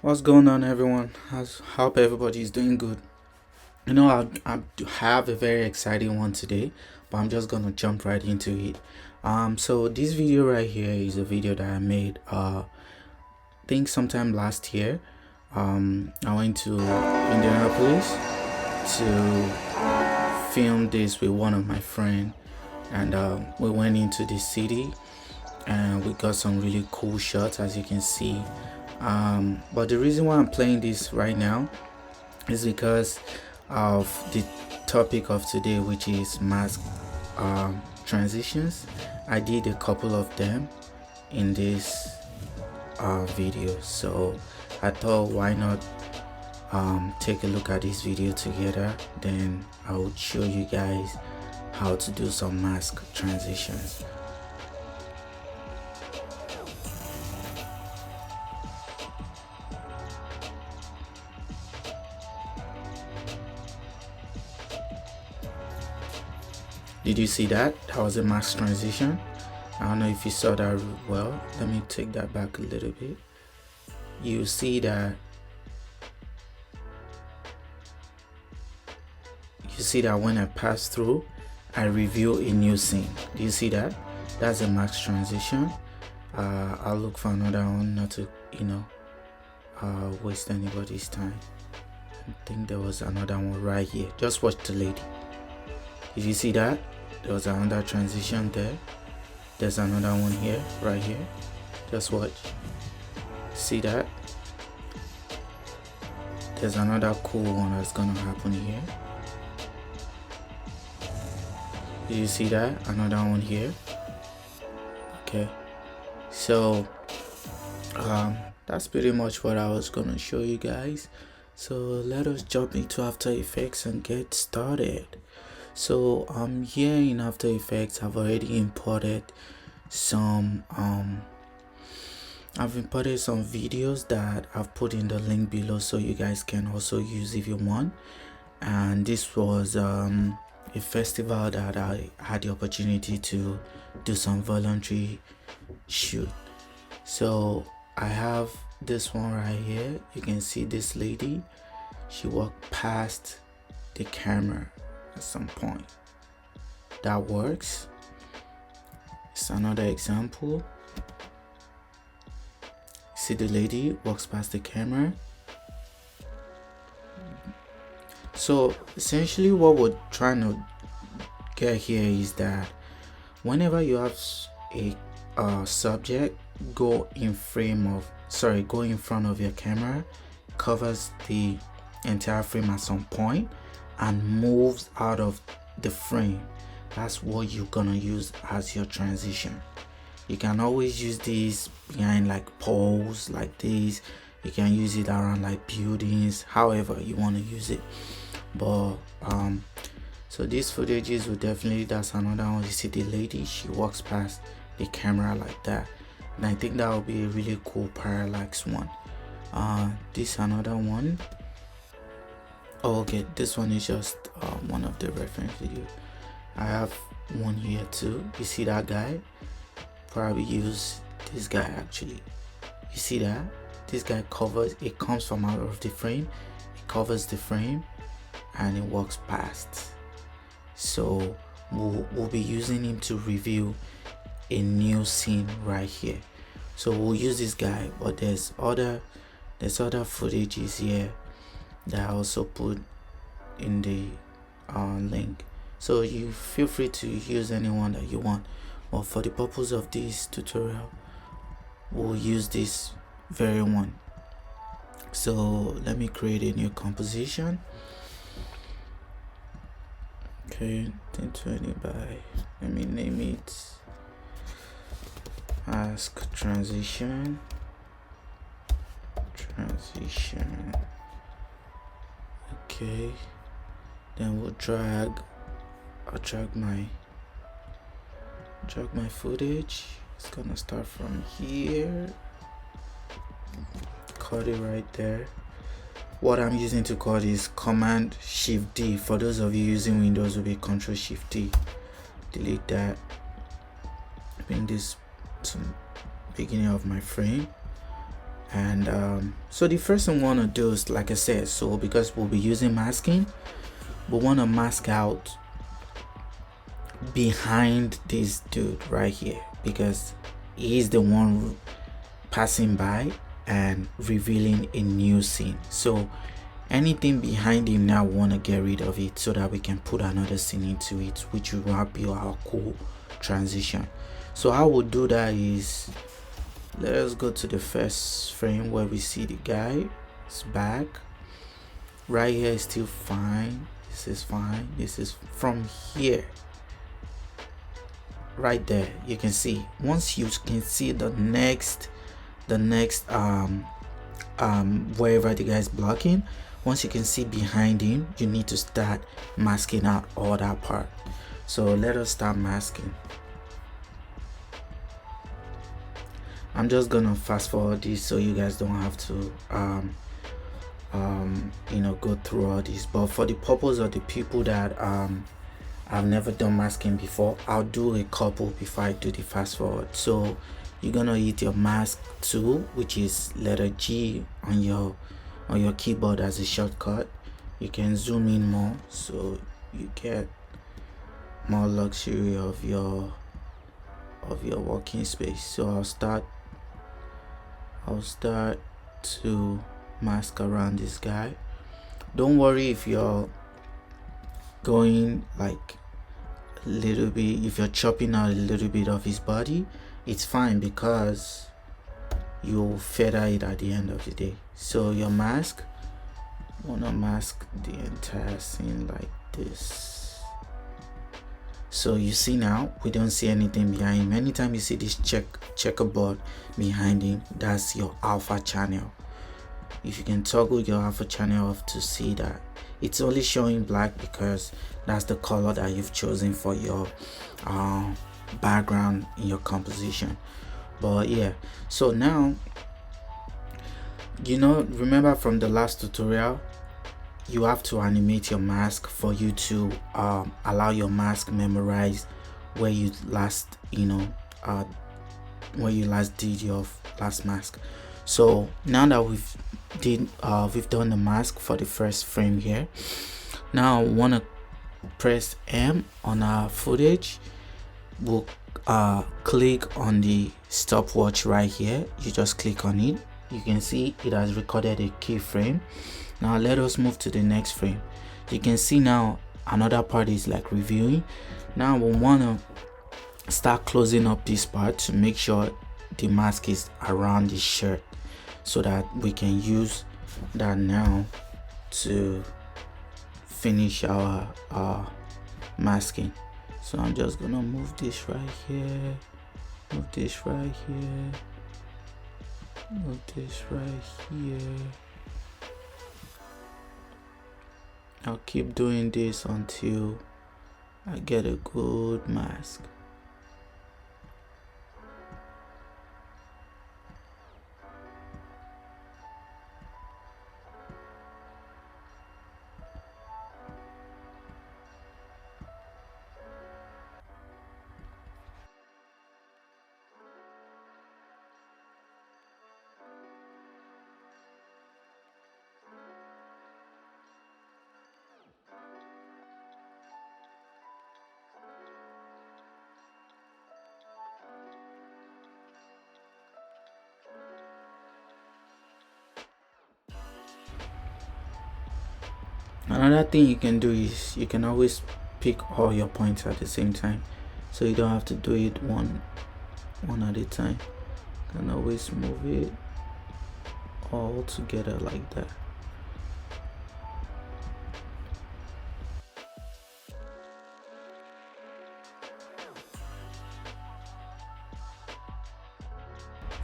What's going on, everyone? Hope everybody's doing good. I have a very exciting one today, but I'm just gonna jump right into it. So this video right here is a video that I made. I think sometime last year. I went to Indianapolis to film this with one of my friends, and we went into the city, and we got some really cool shots, as you can see. But the reason why I'm playing this right now is because of the topic of today, which is mask transitions. I did a couple of them in this video, so I thought, why not take a look at this video together. Then I would show you guys how to do some mask transitions. Did you see that? That was a mask transition. I don't know if you saw that well. Let me take that back a little bit. You see that when I pass through, I reveal a new scene. Do you see that? That's a mask transition. I'll look for another one, not to waste anybody's time. I think there was another one right here. Just watch the lady. Did you see that? There was another transition there. There's another one here, right here. Just watch. See that? There's another cool one that's gonna happen here. Did you see that? Another one here. Okay. So that's pretty much what I was gonna show you guys. So let us jump into After Effects and get started. So here in After Effects, I've already imported some videos that I've put in the link below, so you guys can also use if you want. And this was a festival that I had the opportunity to do some voluntary shoot. So I have this one right here. You can see this lady. She walked past the camera at some point. That works. It's another example. See, the lady walks past the camera. So essentially what we're trying to get here is that whenever you have a subject go in front of your camera, covers the entire frame at some point and moves out of the frame, that's what you're gonna use as your transition. You can always use this behind like poles like this. You can use it around like buildings, however you want to use it. But so these footages will definitely, that's another one. You see the lady, she walks past the camera like that, and I think that will be a really cool parallax one. This another one. Oh, okay, this one is just one of the reference videos. I have one here too. You see that guy? Probably use this guy actually. You see that? This guy covers, it comes from out of the frame, it covers the frame, and it walks past. So we'll be using him to reveal a new scene right here. So we'll use this guy, but there's other footages here that I also put in the link, so you feel free to use anyone that you want. But for the purpose of this tutorial, we'll use this very one. So let me create a new composition. Okay, 1020 by, let me name it Mask Transition. Okay, then we'll I'll drag my footage. It's gonna start from here, cut it right there. What I'm using to cut is Command Shift D. For those of you using Windows, will be Control Shift D. Delete that, bring this to beginning of my frame, And so the first thing we want to do is, like I said, so because we'll be using masking, we want to mask out behind this dude right here, because he's the one passing by and revealing a new scene. So anything behind him now, we want to get rid of it so that we can put another scene into it, which will be our cool transition. So how we'll do that is, let us go to the first frame where we see the guy. It's back. Right here is still fine. This is fine. This is from here. Right there, you can see. Once you can see the next wherever the guy is blocking, once you can see behind him, you need to start masking out all that part. So let us start masking. I'm just gonna fast forward this so you guys don't have to go through all this, but for the purpose of the people that I've never done masking before, I'll do a couple before I do the fast forward. So you're gonna hit your mask tool, which is letter G on your keyboard as a shortcut. You can zoom in more so you get more luxury of your working space. So I'll start to mask around this guy. Don't worry if you're going like a little bit, if you're chopping out a little bit of his body, it's fine because you'll feather it at the end of the day. So your mask, wanna mask the entire scene like this. So you see now, we don't see anything behind him. Anytime you see this checkerboard behind him, that's your alpha channel. If you can toggle your alpha channel off to see that, it's only showing black because that's the color that you've chosen for your background in your composition. But yeah, so now, remember from the last tutorial, you have to animate your mask for you to allow your mask memorize where you last did your last mask. So now that we've done the mask for the first frame here, now I want to press M on our footage. We'll click on the stopwatch right here. You just click on it. You can see it has recorded a keyframe. Now let us move to the next frame. You can see now another part is like reviewing. Now we want to start closing up this part to make sure the mask is around the shirt, so that we can use that now to finish our masking. So I'm just gonna move this right here, move this right here, move this right here. I'll keep doing this until I get a good mask. Another thing you can do is you can always pick all your points at the same time, so you don't have to do it one at a time. You can always move it all together like that.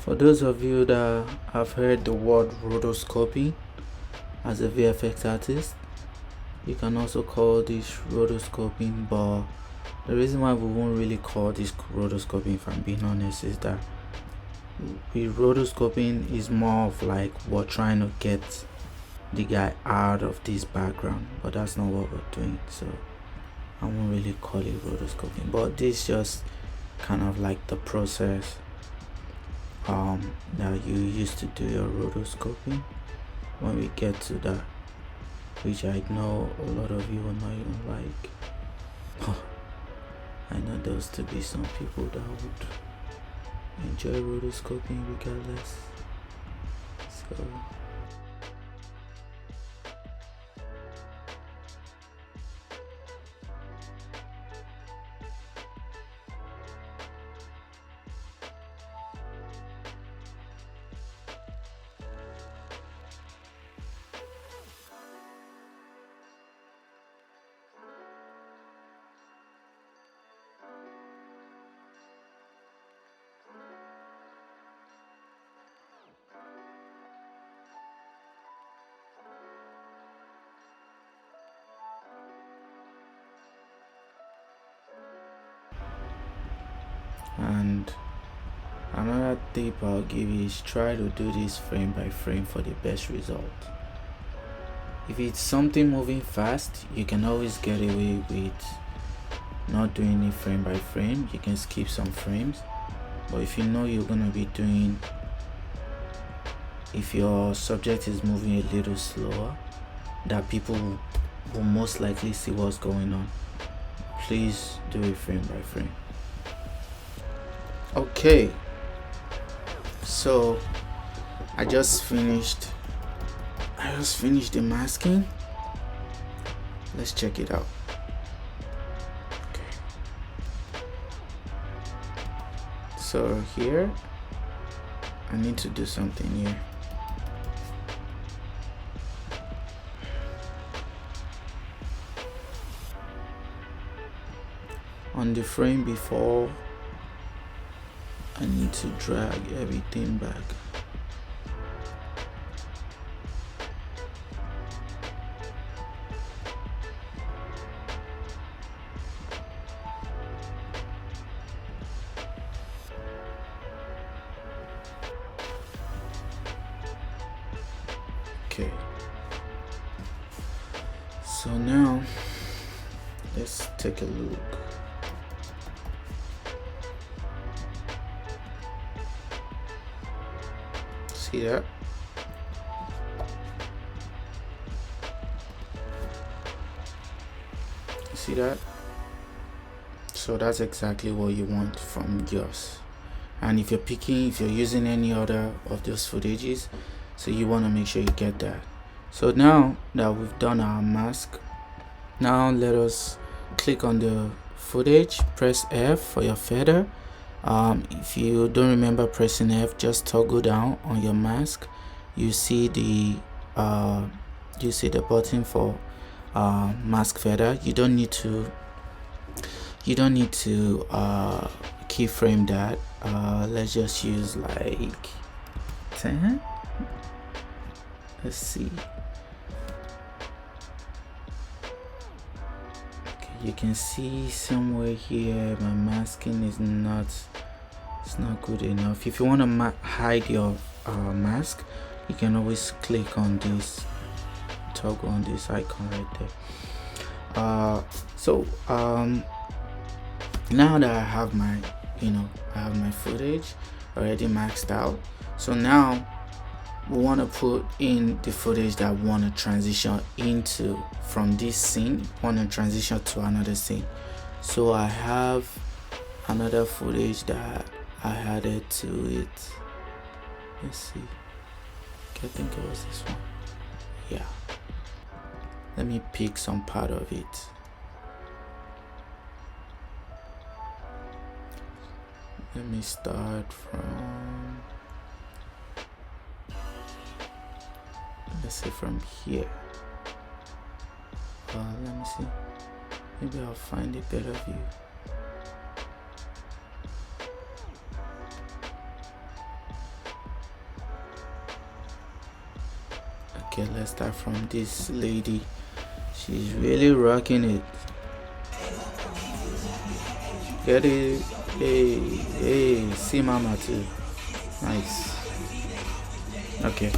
For those of you that have heard the word rotoscoping as a VFX artist, you can also call this rotoscoping, but the reason why we won't really call this rotoscoping, if I'm being honest, is that with rotoscoping is more of like we're trying to get the guy out of this background, but that's not what we're doing, so I won't really call it rotoscoping. But this just kind of like the process that you use to do your rotoscoping. When we get to that, which I know a lot of you will not even like. I know there'll still be some people that would enjoy rotoscoping regardless. So and another tip I'll give you is try to do this frame by frame for the best result. If it's something moving fast, you can always get away with not doing it frame by frame. You can skip some frames. But if you know you're gonna be doing, if your subject is moving a little slower, that people will most likely see what's going on, please do it frame by frame. Okay, so I just finished the masking. Let's check it out. Okay, so here I need to do something here. On the frame before, I need to drag everything back. Okay. So now let's take a look. See that? See that? So that's exactly what you want from yours. And if you're using any other of those footages, so you want to make sure you get that. So now that we've done our mask, now let us click on the footage, press F for your feather. If you don't remember pressing F, just toggle down on your mask. You see the button for mask feather. You don't need to keyframe that. Let's just use like 10. Let's see. Okay, you can see somewhere here my masking is not good enough. If you want to hide your mask, you can always click on this, toggle on this icon right there. Now that I have my footage already maxed out, so now we want to put in the footage that we want to transition into from this scene. Want to transition to another scene. So I have another footage that I added to it. Let's see. I think it was this one. Yeah. Let me pick some part of it. Let me start from, let's say from here. Let me see. Maybe I'll find a better view. Okay, let's start from this lady. She's really rocking it. Get it? Hey, see mama too. Nice. Okay,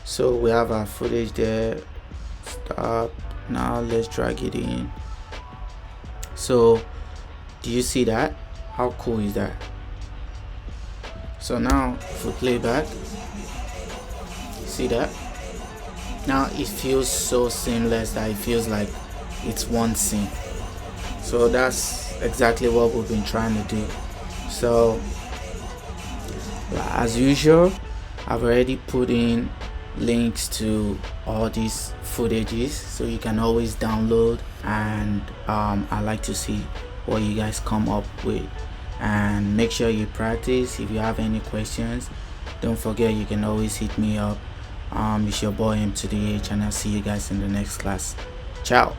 so we have our footage there. Stop. Now let's drag it in. So do you see that? How cool is that? So now for playback, see that now it feels so seamless that it feels like it's one scene. So that's exactly what we've been trying to do. So as usual, I've already put in links to all these footages, so you can always download, and I like to see what you guys come up with, and make sure you practice. If you have any questions, don't forget you can always hit me up. It's your boy M to the H, and I'll see you guys in the next class. Ciao.